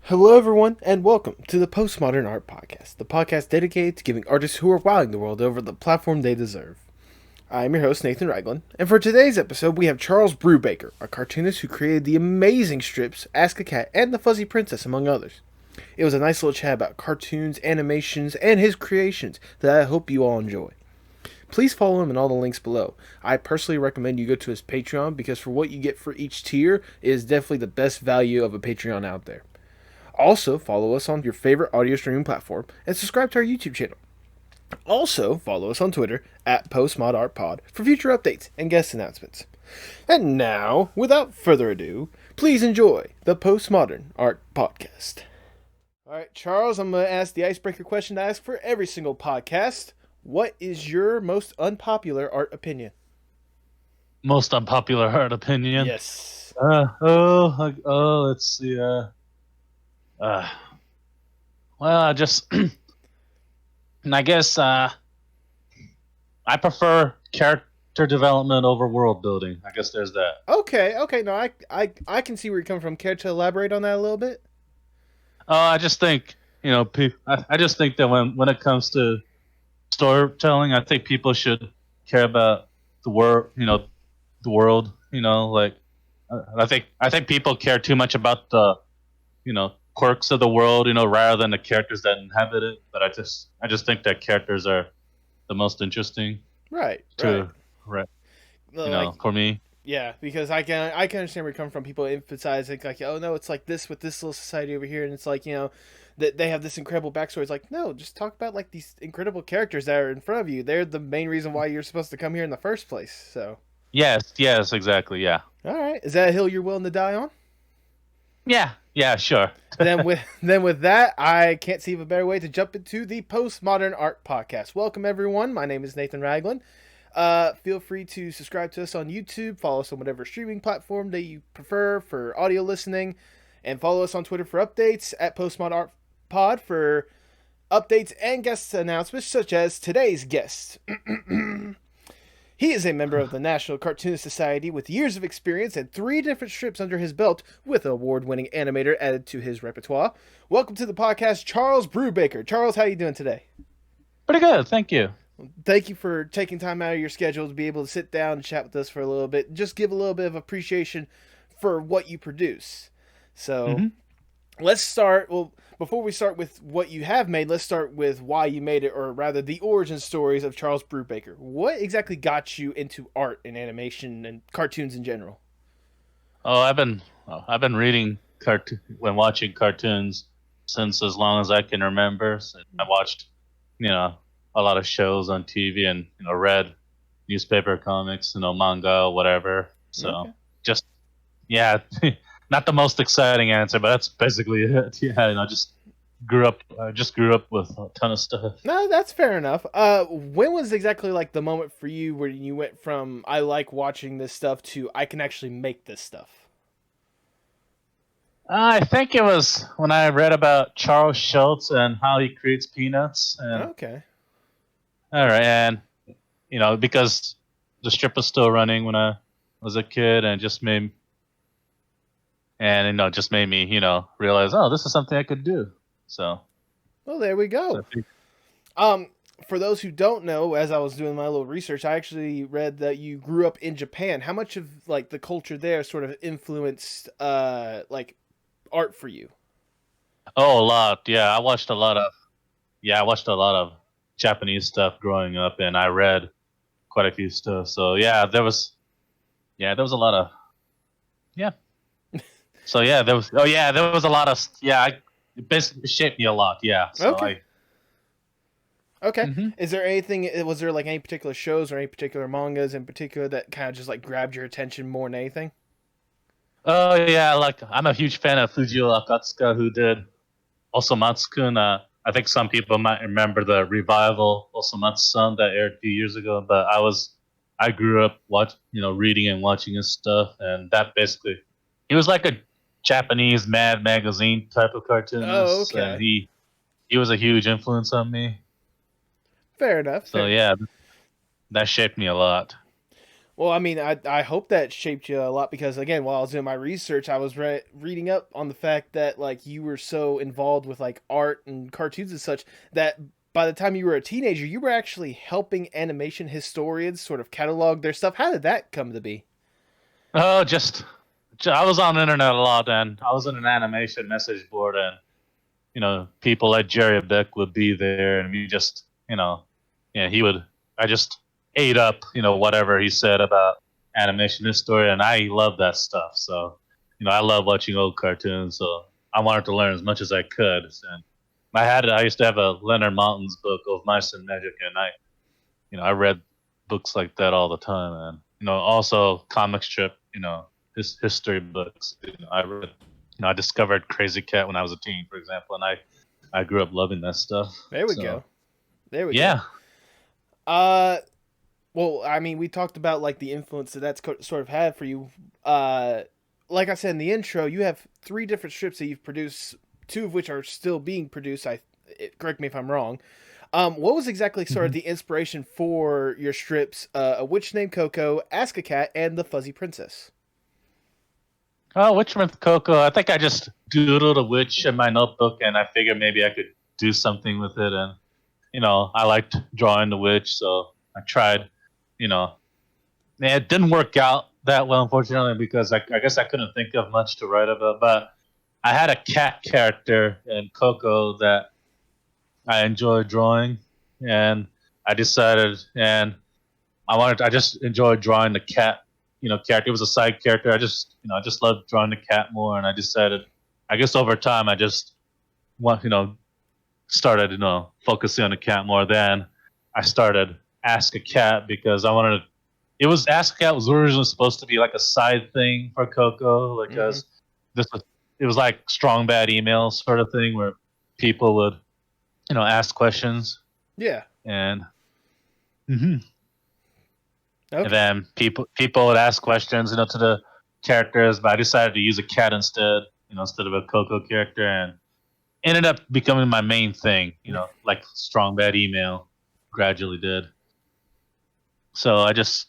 Hello, everyone, and welcome to the Postmodern Art Podcast, the podcast dedicated to giving artists who are wowing the world over the platform they deserve. I'm your host, Nathan Ragland, and for today's episode, we have Charles Brubaker, a cartoonist who created the amazing strips Ask a Cat and The Fuzzy Princess, among others. It was a nice little chat about cartoons, animations, and his creations that I hope you all enjoy. Please follow him in all the links below. I personally recommend you go to his Patreon because for what you get for each tier, it is definitely the best value of a Patreon out there. Also, follow us on your favorite audio streaming platform and subscribe to our YouTube channel. Also, follow us on Twitter at PostModArtPod for future updates and guest announcements. And now, without further ado, please enjoy the Postmodern Art Podcast. Alright, Charles, I'm going to ask the icebreaker question to ask for every single podcast. What is your most unpopular art opinion? Most unpopular art opinion? Yes. Let's see. I just, I guess, I prefer character development over world building. I guess there's that. Okay, no, I can see where you're coming from. Care to elaborate on that a little bit? I just think, I just think that when it comes to storytelling, I think people should care about the world, the world, I think people care too much about the, quirks of the world, rather than the characters that inhabit it. But I just think that characters are the most interesting. Right. For me. Yeah, because I can understand where you come from. People emphasize like, oh no, it's like this with this little society over here, and it's like that they have this incredible backstory. It's like, no, just talk about like these incredible characters that are in front of you. They're the main reason why you're supposed to come here in the first place. So. Yes, exactly, yeah. All right, is that a hill you're willing to die on? Yeah, sure. then with that, I can't see of a better way to jump into the Postmodern Art Podcast. Welcome everyone. My name is Nathan Ragland. Feel free to subscribe to us on YouTube, follow us on whatever streaming platform that you prefer for audio listening, and follow us on Twitter for updates at PostmodArtPod for updates and guest announcements such as today's guest. He is a member of the National Cartoonist Society with years of experience and 3 different strips under his belt, with an award-winning animator added to his repertoire. Welcome to the podcast, Charles Brubaker. Charles, how are you doing today? Pretty good, thank you. Thank you for taking time out of your schedule to be able to sit down and chat with us for a little bit. Just give a little bit of appreciation for what you produce. So, Let's start. Well, before we start with what you have made, let's start with why you made it, or rather, the origin stories of Charles Brubaker. What exactly got you into art and animation and cartoons in general? Oh, I've been reading when watching cartoons since as long as I can remember. So I watched, a lot of shows on TV and read newspaper comics, manga, whatever. So just not the most exciting answer, but that's basically it. Yeah, I just grew up with a ton of stuff. No, that's fair enough. When was exactly like the moment for you where you went from I like watching this stuff to I can actually make this stuff? I think it was when I read about Charles Schultz and how he creates peanuts. And, okay. All right, and because the strip was still running when I was a kid, and just made me realize, oh, this is something I could do. So. Well, there we go. For those who don't know, as I was doing my little research, I actually read that you grew up in Japan. How much of like the culture there sort of influenced like art for you? Oh, a lot. Yeah, I watched a lot of Japanese stuff growing up, and I read quite a few stuff. So there was a lot of So there was a lot of it basically shaped me a lot. Yeah. So okay. Is there anything? Was there like any particular shows or any particular mangas in particular that kind of just like grabbed your attention more than anything? Oh yeah, like I'm a huge fan of Fujio Akatsuka, who did Osomatsu-kun. I think some people might remember the revival Osomatsu-san that aired a few years ago, but I grew up reading and watching his stuff, and that basically he was like a Japanese Mad Magazine type of cartoonist. Oh, okay. And he was a huge influence on me. Fair enough. So that shaped me a lot. Well, I mean, I hope that shaped you a lot because again, while I was doing my research, I was reading up on the fact that like you were so involved with like art and cartoons and such that by the time you were a teenager, you were actually helping animation historians sort of catalog their stuff. How did that come to be? Oh, I was on the internet a lot, and I was in an animation message board, and people like Jerry Beck would be there, and we just, yeah, he would. I just ate up, whatever he said about animation history, and I love that stuff. So, I love watching old cartoons. So I wanted to learn as much as I could. And I used to have a Leonard Maltin's book of Mice and Magic, and I read books like that all the time, and also comic strip, history books. I read. I discovered Crazy Cat when I was a teen, for example, and I grew up loving that stuff. There we So go. There we go. yeah. Uh, well, I mean, we talked about like the influence that sort of had for you. Uh, like I said in the intro, you have three different strips that you've produced, two of which are still being produced. Correct me if I'm wrong. What was exactly sort of Mhm. the inspiration for your strips? A Witch Named Coco, Ask a Cat, and The Fuzzy Princess. Oh, Witchman's Coco. I think I just doodled a witch in my notebook, and I figured maybe I could do something with it. And I liked drawing the witch, so I tried. You know, and it didn't work out that well, unfortunately, because I guess I couldn't think of much to write about. But I had a cat character in Coco that I enjoyed drawing, and I decided, and I just enjoyed drawing the cat, character. It was a side character. I just loved drawing the cat more, and I decided, I guess over time, I just want, started, focusing on the cat more. Then I started Ask a Cat because I wanted to. It was Ask a Cat was originally supposed to be like a side thing for Coco, Mm-hmm. because this was it was like strong bad emails sort of thing where people would, ask questions, Yeah. and mhm. And Okay. then people would ask questions, to the characters, but I decided to use a cat instead, instead of a Coco character, and ended up becoming my main thing, like strong bad email gradually did. So I just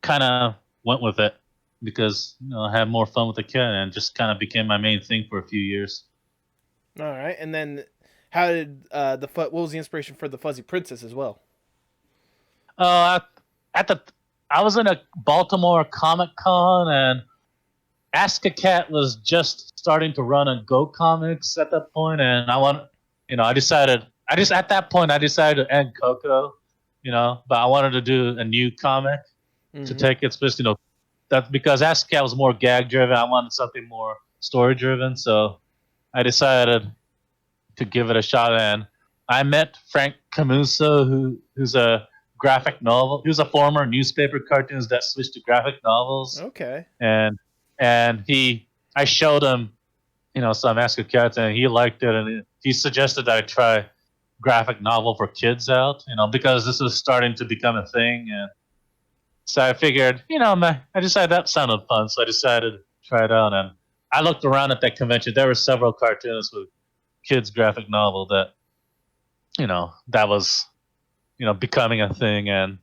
kind of went with it because I had more fun with the cat, and just kind of became my main thing for a few years. All right. And then, how did what was the inspiration for the Fuzzy Princess as well? Uh, at the I was in a Baltimore Comic Con, and Ask a Cat was just starting to run on Go Comics at that point, and at that point I decided to end Coco, but I wanted to do a new comic to Mm-hmm. take its place, that because Ask a Cat was more gag driven. I wanted something more story driven, so I decided to give it a shot, and I met Frank Camuso, who's a graphic novel. He was a former newspaper cartoonist that switched to graphic novels, Okay. and I showed him, some Ask a Cat, and he liked it, and he suggested that I try graphic novel for kids out, because this was starting to become a thing, and so I figured, I decided that sounded fun, so I decided to try it out, and I looked around at that convention. There were several cartoonists with kids graphic novel that was, becoming a thing, and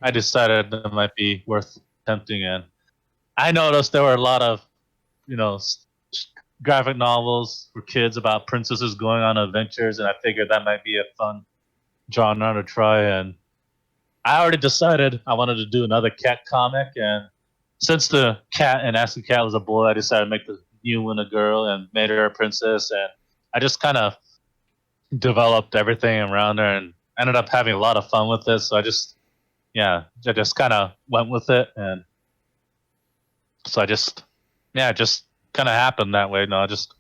I Mm-hmm. decided that might be worth attempting, and I noticed there were a lot of, you know, graphic novels for kids about princesses going on adventures, and I figured that might be a fun genre to try. And I already decided I wanted to do another cat comic, and since the cat and Ask the Cat was a boy, I decided to make the new one a girl and made her a princess, and I just kind of developed everything around her and ended up having a lot of fun with it. So I just kind of went with it, and so it just kind of happened that way. No, I just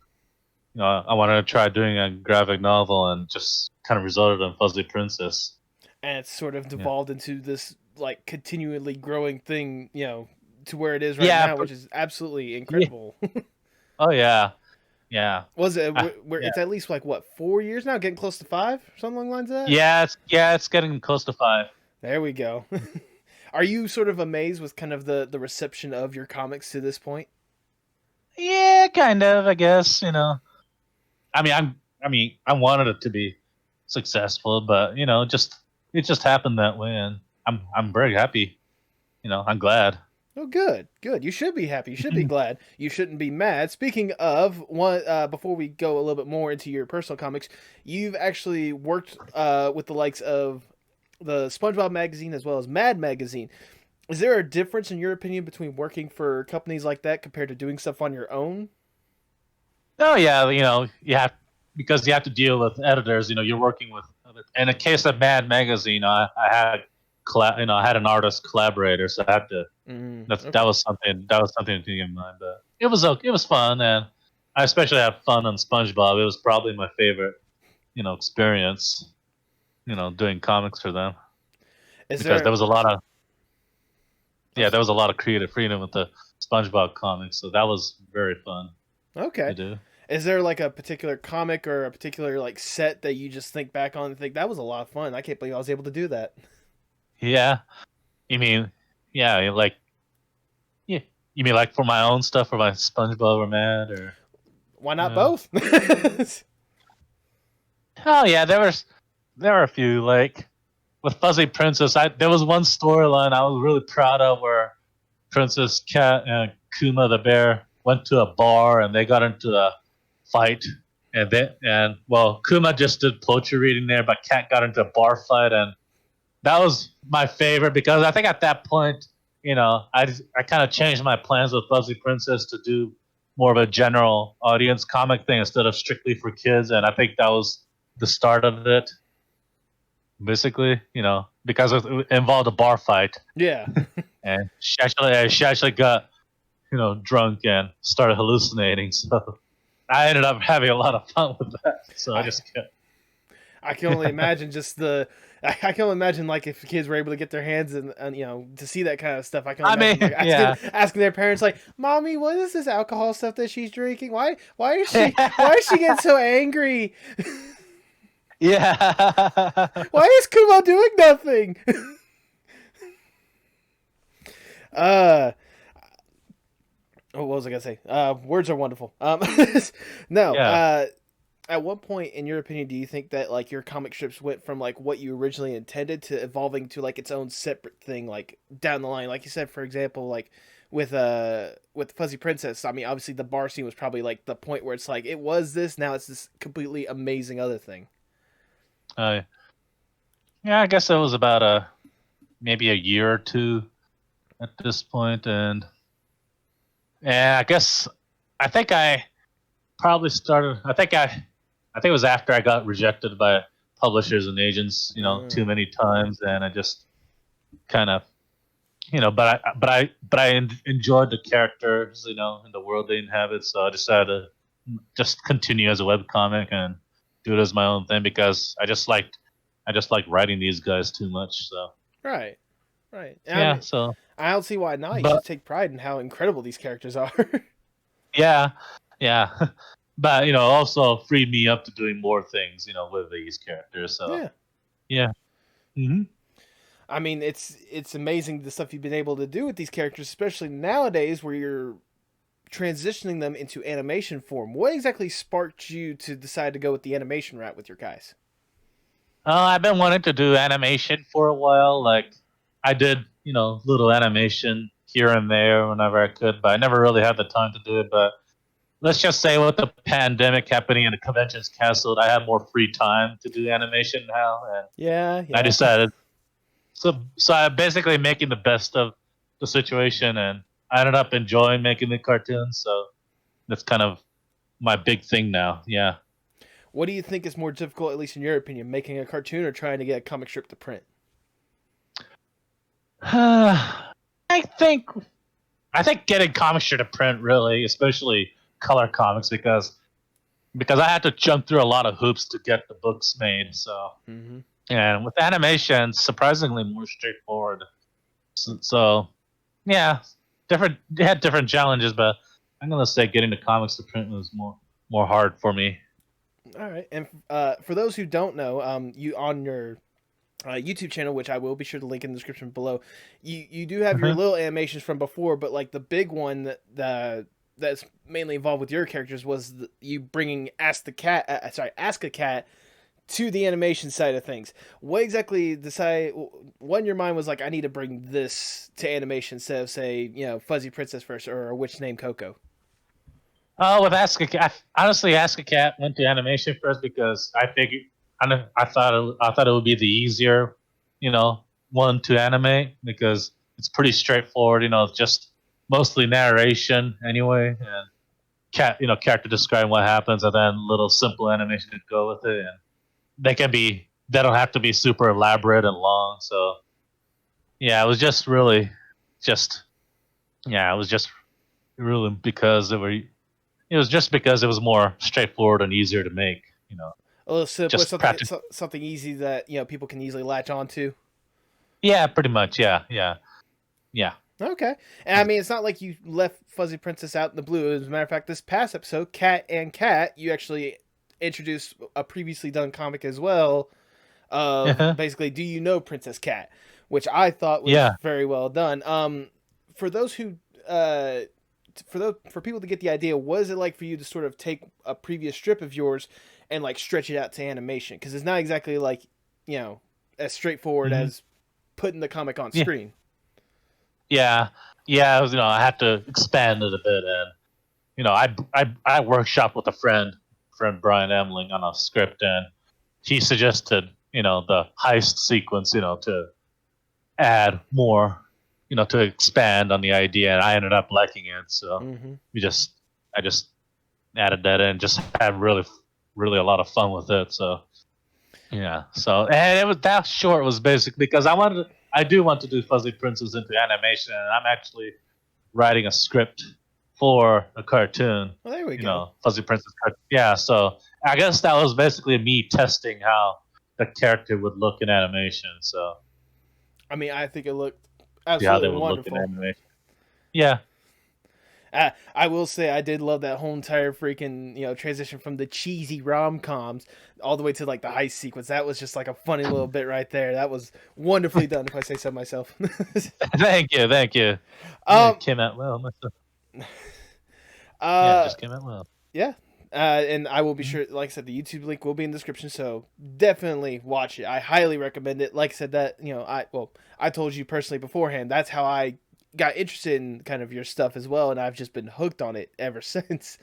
I wanted to try doing a graphic novel, and just kind of resulted in Fuzzy Princess. And it's sort of Yeah, devolved into this like continually growing thing, to where it is right yeah, now, which is absolutely yeah. incredible. Oh yeah, yeah, Was it where yeah, it's at least like what 4 years now, getting close to five, something along the lines of that? It's getting close to 5. There we go. Are you sort of amazed with kind of the reception of your comics to this point? Yeah, kind of. I guess I mean, I wanted it to be successful, but just it just happened that way, and I'm very happy. I'm glad. Oh, good, good. You should be happy. You should be glad. You shouldn't be mad. Speaking of one, before we go a little bit more into your personal comics, you've actually worked with the likes of the SpongeBob magazine as well as Mad magazine. Is there a difference in your opinion between working for companies like that compared to doing stuff on your own? Oh yeah, you have because you have to deal with editors. You're working with other. In the case of Mad Magazine, I had I had an artist collaborator, so I had to. That Okay. was something to keep in mind. But it was fun, and I especially had fun on SpongeBob. It was probably my favorite experience. Doing comics for them Is because there? there was a lot of creative freedom with the SpongeBob comics, so that was very fun Okay. to do. Is there like a particular comic or a particular like set that you just think back on and think that was a lot of fun? I can't believe I was able to do that. Yeah, you mean like yeah, you mean like for my own stuff, for my SpongeBob or Mad or Why not yeah. both? Oh yeah, there were a few like with Fuzzy Princess. There was one storyline I was really proud of where Princess Cat and Kuma the bear went to a bar and they got into a fight. And Kuma just did poetry reading there, but Cat got into a bar fight, and that was my favorite because I think at that point, I kind of changed my plans with Fuzzy Princess to do more of a general audience comic thing instead of strictly for kids, and I think that was the start of it. Basically, because it involved a bar fight, Yeah. and she actually got drunk and started hallucinating. So I ended up having a lot of fun with that. So I I just kept. I can only imagine just the I can only imagine like if kids were able to get their hands and to see that kind of stuff. I can only I mean, imagine like yeah. asking their parents like, "Mommy, what is this alcohol stuff that she's drinking? Why is she getting so angry? Yeah. Why is Kuma doing nothing?" uh what was I gonna say? Words are wonderful. No. Yeah. At what point, in your opinion, do you think that like your comic strips went from like what you originally intended to evolving to like its own separate thing, like down the line? Like you said, for example, like with Fuzzy Princess. I mean, obviously the bar scene was probably like the point where it's like it was this, now it's this completely amazing other thing. Uh, yeah, I guess it was about maybe a year or two at this point, and yeah, I think I probably started. I think it was after I got rejected by publishers and agents, too many times, and I just kind of, but I enjoyed the characters, in the world they inhabit, so I decided to just continue as a webcomic and do it as my own thing because I just like writing these guys too much. So Right, right. I yeah, mean, so I don't see why not. You but should take pride in how incredible these characters are. yeah, yeah, but also freed me up to doing more things, with these characters. So Yeah. yeah. Hmm. I mean, it's amazing the stuff you've been able to do with these characters, especially nowadays where you're transitioning them into animation form. What exactly sparked you to decide to go with the animation route with your guys? I've been wanting to do animation for a while. Like I did, little animation here and there whenever I could, but I never really had the time to do it. But let's just say with the pandemic happening and the conventions canceled, I had more free time to do animation now, and Yeah, I yeah. decided. So I'm basically making the best of the situation, and I ended up enjoying making the cartoons. So that's kind of my big thing now. Yeah. What do you think is more difficult, at least in your opinion, making a cartoon or trying to get a comic strip to print? I think I think getting comics to print really, especially color comics, because I had to jump through a lot of hoops to get the books made. So Mm-hmm. and with animation, surprisingly more straightforward. So yeah, different. It had different challenges, but I'm gonna say getting the comics to print was more hard for me. All right, and for those who don't know, you on your YouTube channel, which I will be sure to link in the description below, you do have your Uh-huh. little animations from before, but like the big one that's mainly involved with your characters was you bringing Ask a Cat to the animation side of things. What exactly decide? What in your mind was like, I need to bring this to animation instead of say, Fuzzy Princess first or a witch named Coco. Oh, with Ask a Cat, honestly, Ask a Cat went to animation first because I figured I thought it would be the easier, one to animate because it's pretty straightforward. Just mostly narration anyway, and character describing what happens, and then little simple animation to go with it. And they don't have to be super elaborate and long. So yeah, it was just really, just yeah, it was just really because it was just because it was more straightforward and easier to make. A little simpler, Just practice. something easy that people can easily latch onto. Yeah, pretty much. Yeah, yeah, yeah. Okay, and I mean, it's not like you left Fuzzy Princess out in the blue. As a matter of fact, this past episode, Cat and Cat, you actually introduced a previously done comic as well of Uh-huh. basically, do you know Princess Cat, which I thought was Yeah. very well done. For those who, for people to get the idea, what is it like for you to sort of take a previous strip of yours and like stretch it out to animation? Because it's not exactly like as straightforward Hmm. as putting the comic on Yeah. screen. Yeah. Yeah. It was, I had to expand it a bit, and I workshopped with a friend Brian Emling on a script, and he suggested the heist sequence, to add more, to expand on the idea, and I ended up liking it. So Mm-hmm. I just added that in, just had really a lot of fun with it. So yeah, so and it was that short was basically because I do want to do Fuzzy Princess into animation, and I'm actually writing a script for a cartoon. Well, there we go. Fuzzy Princess cartoon. Yeah, so I guess that was basically me testing how the character would look in animation. So I mean, I think it looked see how they absolutely would look in wonderful. animation. Yeah. I will say I did love that whole entire freaking transition from the cheesy rom coms all the way to like the heist sequence. That was just like a funny little bit right there. That was wonderfully done, if I say so myself. Thank you, thank you. Yeah, um, it came out well. Yeah, it uh, just came out well. yeah. And I will be sure, like I said, the YouTube link will be in the description, so definitely watch it. I highly recommend it. Like I said, that I told you personally beforehand. That's how I got interested in kind of your stuff as well, and I've just been hooked on it ever since.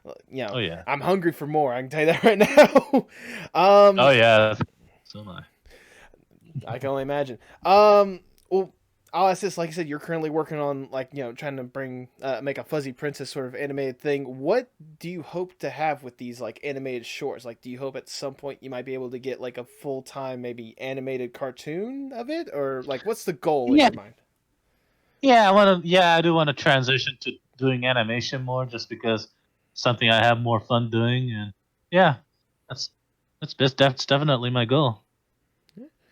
Oh yeah. I'm hungry for more. I can tell you that right now. um, Oh yeah. So am I. I can only imagine. Well, I'll ask this. Like I said, you're currently working on like trying to make a Fuzzy Princess sort of animated thing. What do you hope to have with these like animated shorts? Like, do you hope at some point you might be able to get like a full time maybe animated cartoon of it, or like what's the goal in Yeah. your mind? Yeah, I want to. Yeah, I do want to transition to doing animation more, just because something I have more fun doing, and yeah, that's that's definitely my goal.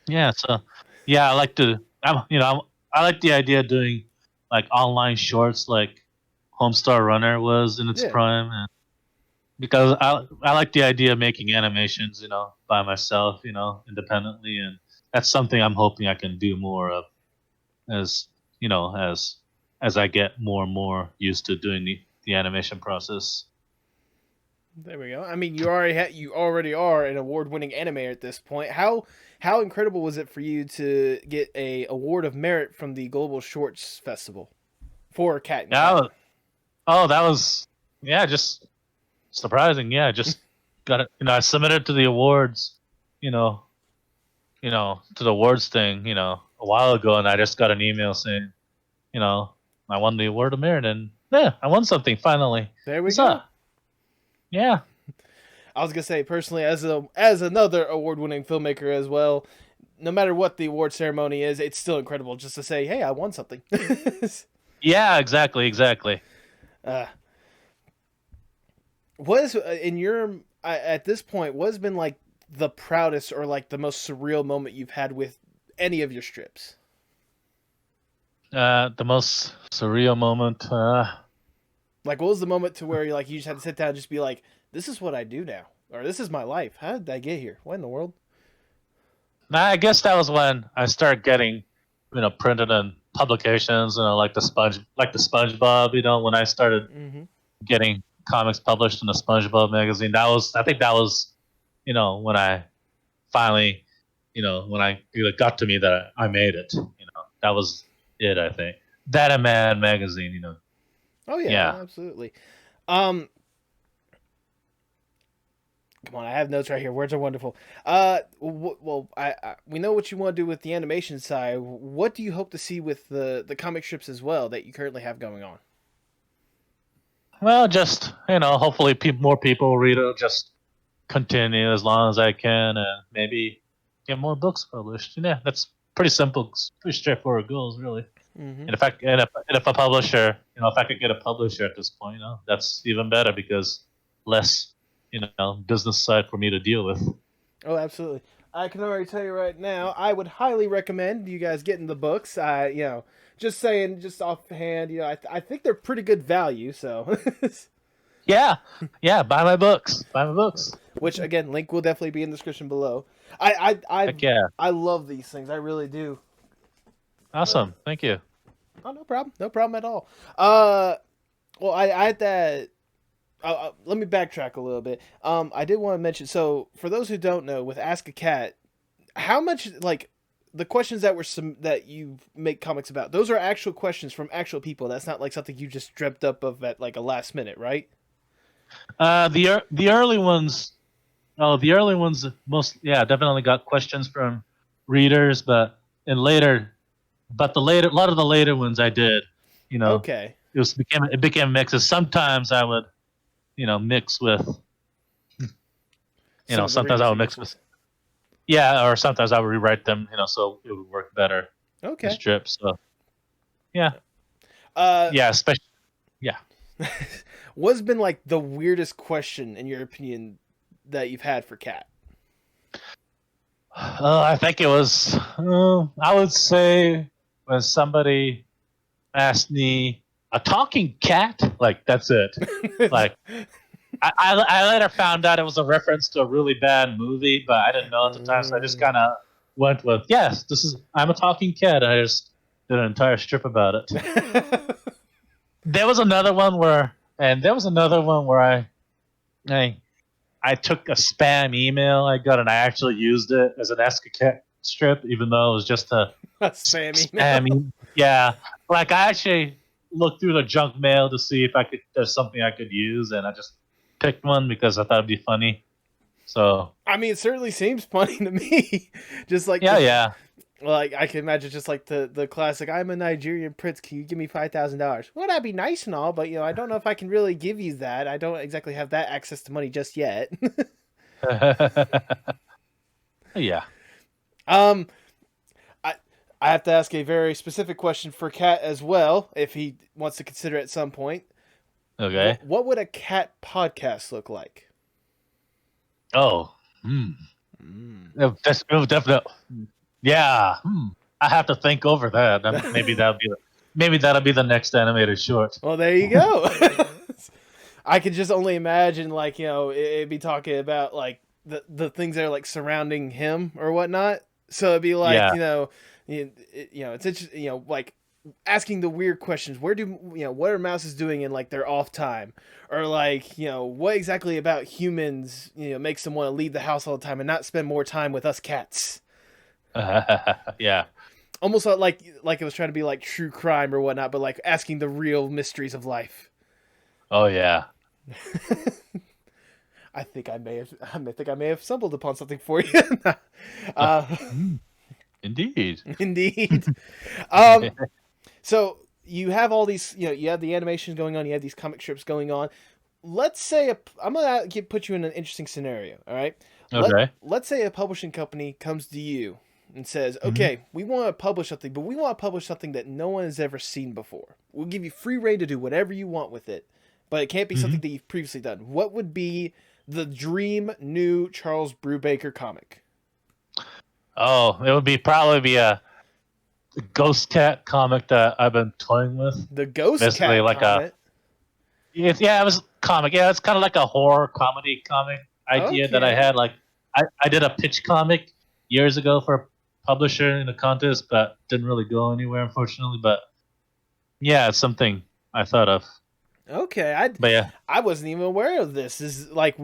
Yeah, so yeah, I like to. I like the idea of doing like online shorts, like Homestar Runner was in its Yeah. prime, and because I like the idea of making animations, by myself, independently, and that's something I'm hoping I can do more of as as I get more and more used to doing the animation process. There we go. I mean, you already are an award-winning animator at this point. How incredible was it for you to get a award of merit from the Global Shorts Festival for Cat and Yeah. Cat? Oh, that was yeah, just surprising. Yeah, just got it. I submitted to the awards. You know, to the awards thing. A while ago, and I just got an email saying, you know, I won the award of merit, and yeah, I won something finally. There we What's go. up? Yeah. I was gonna say personally, as another award-winning filmmaker as well, no matter what the award ceremony is, it's still incredible just to say, "Hey, I won something." Yeah. Exactly. Exactly. uh, what is in your at this point? What has been like the proudest or like the most surreal moment you've had with any of your strips? The most surreal moment. Like, what was the moment to where you just had to sit down and just be like, "This is what I do now," or "This is my life. How did I get here? What in the world?" I guess that was when I started getting, printed in publications, like the SpongeBob. When I started Mm-hmm. getting comics published in the SpongeBob magazine. I think that was, when I finally, when it got to me that I made it. That was it. I think that and Mad Magazine. Oh yeah, Yeah. absolutely. Um, Come on, I have notes right here. Words are wonderful. Well, we know what you want to do with the animation side. What do you hope to see with the comic strips as well that you currently have going on? Well, just hopefully more people will read it. Just continue as long as I can, and maybe get more books published. Yeah, that's pretty simple, pretty straightforward goals, really. Mm-hmm. And if a publisher, if I could get a publisher at this point, that's even better because less, business side for me to deal with. Oh, absolutely. I can already tell you right now, I would highly recommend you guys getting the books. Just saying, just offhand, I think they're pretty good value. So, Yeah, yeah. Buy my books. Buy my books. which again, link will definitely be in the description below. I Heck yeah. I love these things. I really do. Awesome. Thank you. Oh, no problem. No problem at all. Well, I had that. Let me backtrack a little bit. I did want to mention. So, for those who don't know, with Ask a Cat, how much like the questions that you make comics about? Those are actual questions from actual people. That's not like something you just dreamt up of at like a last minute, right? The early ones. Oh, the early ones definitely got questions from readers, but a lot of the later ones I did. Okay. It became mixes. Sometimes I would mix with Some of the sometimes I readers would you mix work with. with or sometimes I would rewrite them so it would work better in Okay. strips. So yeah, Uh, yeah, especially yeah. What's been like the weirdest question in your opinion that you've had for Cat? I think it was I would say when somebody asked me a talking cat, like that's it. Like I later found out it was a reference to a really bad movie, but I didn't know at the time, so I just kind of went with, yes, I'm a talking cat. I just did an entire strip about it. There was another one where I, I took a spam email I got and I actually used it as an Ask a Cat strip, even though it was just a Spam email. Yeah, like I actually looked through the junk mail to see if there's something I could use, and I just picked one because I thought it'd be funny. So I mean, it certainly seems funny to me. Just like yeah. like I can imagine just like the classic. I'm a Nigerian prince. Can you give me $5,000? Well, that'd be nice and all, but I don't know if I can really give you that. I don't exactly have that access to money just yet. Yeah. um, I have to ask a very specific question for Cat as well, if he wants to consider at some point. Okay. What would a cat podcast look like? Oh. That's definitely. Yeah. I have to think over that. Maybe that'll be the next animated short. Well, there you go. I could just only imagine, like, it'd be talking about like the things that are like surrounding him or whatnot. So it'd be like, Yeah. it's interesting, like asking the weird questions. What are mouses doing in like their off time, or like, what exactly about humans, makes them want to leave the house all the time and not spend more time with us cats. Yeah. Almost like it was trying to be like true crime or whatnot, but like asking the real mysteries of life. Oh yeah. I think I may have stumbled upon something for you. Indeed. Indeed. So you have all these, you have the animations going on, you have these comic strips going on. Let's say I'm gonna put you in an interesting scenario. All right. Okay. Let's say a publishing company comes to you and says, "Okay, we want to publish something, but we want to publish something that no one has ever seen before. We'll give you free reign to do whatever you want with it, but it can't be something that you've previously done." What would be the dream new Charles Brubaker comic? Oh, it would probably be a Ghost Cat comic that I've been toying with. The Ghost Basically, Cat like comic? it was comic. Yeah, it's kind of like a horror comedy comic idea that I had. Like, I did a pitch comic years ago for a publisher in a contest, but didn't really go anywhere, unfortunately. But yeah, it's something I thought of. Okay, But yeah, I wasn't even aware of this. Is like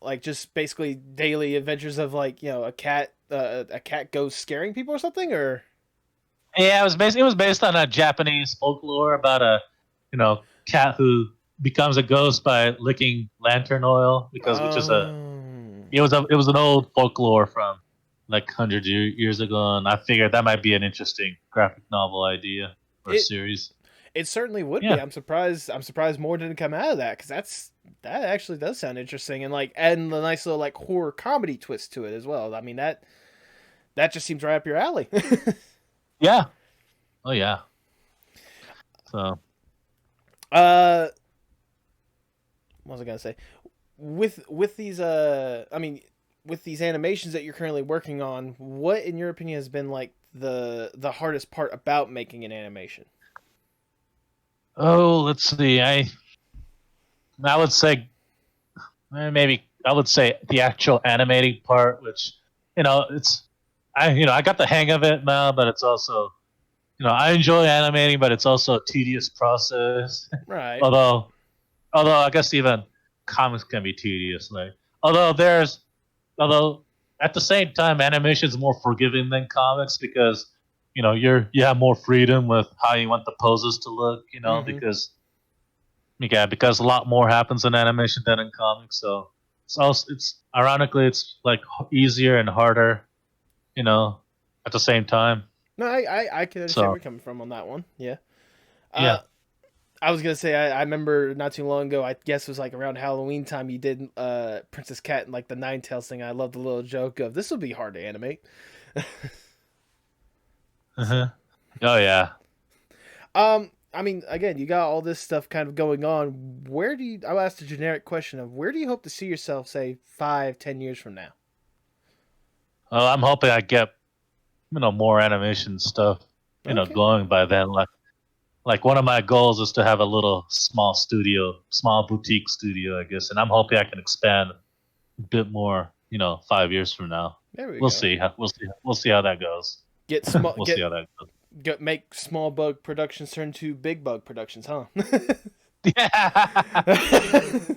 like just basically daily adventures of like a cat goes scaring people or something, or Yeah, it was based on a Japanese folklore about a cat who becomes a ghost by licking lantern oil because which is a um, it was an old folklore from like years ago, and I figured that might be an interesting graphic novel idea or it series. it certainly would be. Yeah, I'm surprised more didn't come out of that because that actually does sound interesting and like adding the nice little like horror comedy twist to it as well. I mean that just seems right up your alley. yeah, oh yeah. So uh, what was I gonna say? With these with these animations that you're currently working on, what in your opinion has been like the hardest part about making an animation? let's see. I would say maybe I would say the actual animating part, which it's I got the hang of it now, but it's also I enjoy animating, but it's also a tedious process. Right. although although I guess even comics can be tedious. Like although there's although at the same time animation is more forgiving than comics because you have more freedom with how you want the poses to look. Mm-hmm. Because because a lot more happens in animation than in comics. So it's ironically it's like easier and harder, you know, at the same time. No, I can understand where So you're coming from on that one. Yeah. Uh, yeah, I was gonna say I remember not too long ago. I guess it was like around Halloween time. You did Princess Cat and like the Nine Tails thing. I love the little joke of this will be hard to animate. uh-huh. Oh yeah. I mean, again, you got all this stuff kind of going on. Where do you? I'll ask the generic question of where do you hope to see yourself, say 5, 10 years from now? I'm hoping I get more animation stuff Okay. going by then. Like one of my goals is to have a little small studio, small boutique studio, I guess, and I'm hoping I can expand a bit more. 5 years from now, There we we'll go. see. We'll see how that goes. Get small We'll see how that goes. get make small bug productions turn to big bug productions, huh? Yeah. Oh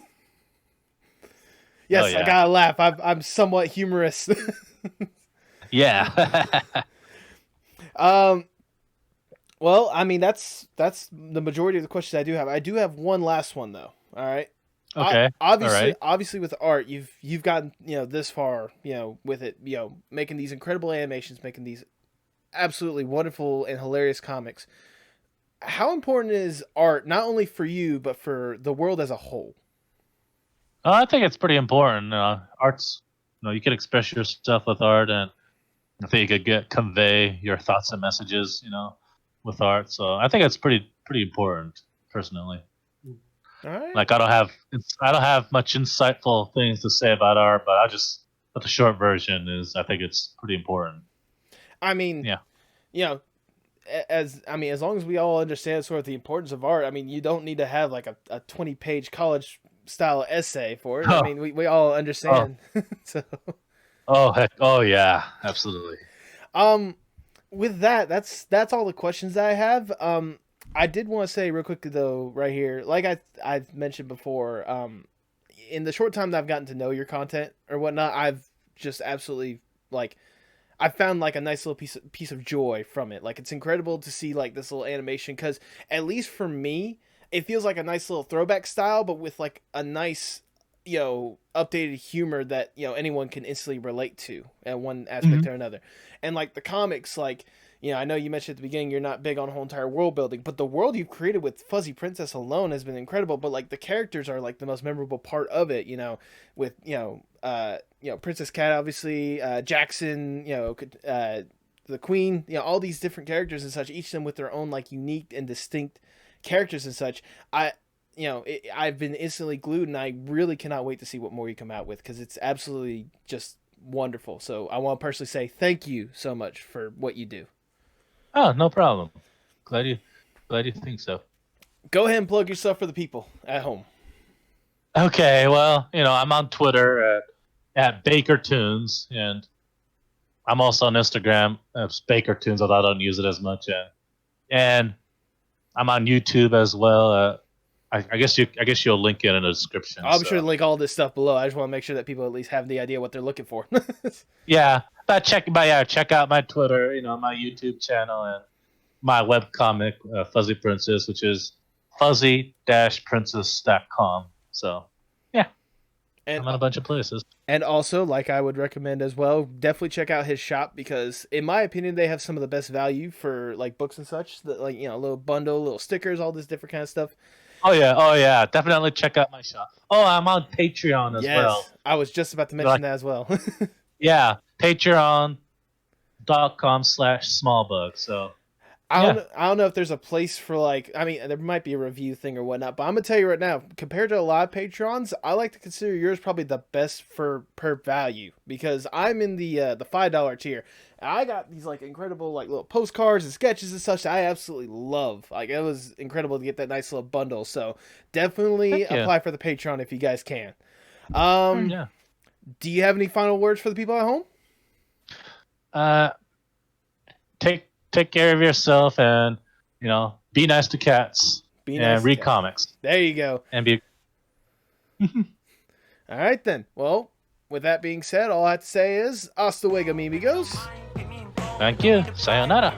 Yes, I yeah. gotta laugh. I'm somewhat humorous. Yeah. um, well, I mean that's the majority of the questions I do have. I do have one last one though. All right. Okay. All right. Obviously, with art, you've gotten this far, with it, making these incredible animations, making these absolutely wonderful and hilarious comics. How important is art not only for you but for the world as a whole? I think it's pretty important. Art's, you can express yourself with art, and I think you could convey your thoughts and messages, with art. So I think it's pretty important, personally. All right. Like I don't have much insightful things to say about art, but the short version is I think it's pretty important. I mean, Yeah. you know, as long as we all understand sort of the importance of art, I mean, you don't need to have like a 20-page college style essay for it. I Oh, mean, we all oh, understand. So, oh, heck, oh yeah, absolutely. um, with that, that's all the questions that I have. I did want to say real quickly though, right here, like I've mentioned before, in the short time that I've gotten to know your content or whatnot, I've just absolutely like I found like a nice little piece of joy from it. Like it's incredible to see like this little animation because at least for me, it feels like a nice little throwback style, but with like a nice, updated humor that anyone can instantly relate to at one aspect Hmm. or another. And like the comics, like I know you mentioned at the beginning you're not big on whole entire world building, but the world you've created with Fuzzy Princess alone has been incredible. But like the characters are like the most memorable part of it. With Princess Cat, obviously, Jackson, the Queen, all these different characters and such, each of them with their own like unique and distinct characters and such. I've been instantly glued, and I really cannot wait to see what more you come out with because it's absolutely just wonderful. So I want to personally say thank you so much for what you do. Oh, no problem. Glad you glad you think so. Go ahead and plug yourself for the people at home. Okay, well, I'm on Twitter at Baker Tunes, and I'm also on Instagram as Baker Tunes, although I don't use it as much. And I'm on YouTube as well. I guess you'll link it in the description. I'm sure to link all this stuff below. I just want to make sure that people at least have the idea what they're looking for. Yeah, check out my Twitter, my YouTube channel, and my webcomic, Fuzzy Princess, which is fuzzy-princess.com. So, yeah, And I'm in a bunch of places. And also, like I would recommend as well, definitely check out his shop because, in my opinion, they have some of the best value for like books and such. That like a little bundle, little stickers, all this different kind of stuff. Oh yeah, definitely check out my shop. Oh, I'm on Patreon as well. I was just about to mention that as well. Yeah, Patreon.com/smallbug. So. I don't know if there's a place for there might be a review thing or whatnot, but I'm gonna tell you right now, compared to a lot of Patrons, I like to consider yours probably the best for per value because I'm in the $5 tier. And I got these like incredible like little postcards and sketches and such that I absolutely love. Like it was incredible to get that nice little bundle. So definitely apply for the Patreon if you guys can. Yeah. Do you have any final words for the people at home? Take care of yourself and, be nice to cats and read comics. There you go. And be. All right, then. Well, with that being said, all I have to say is hasta luego, amigos. Thank you. Sayonara.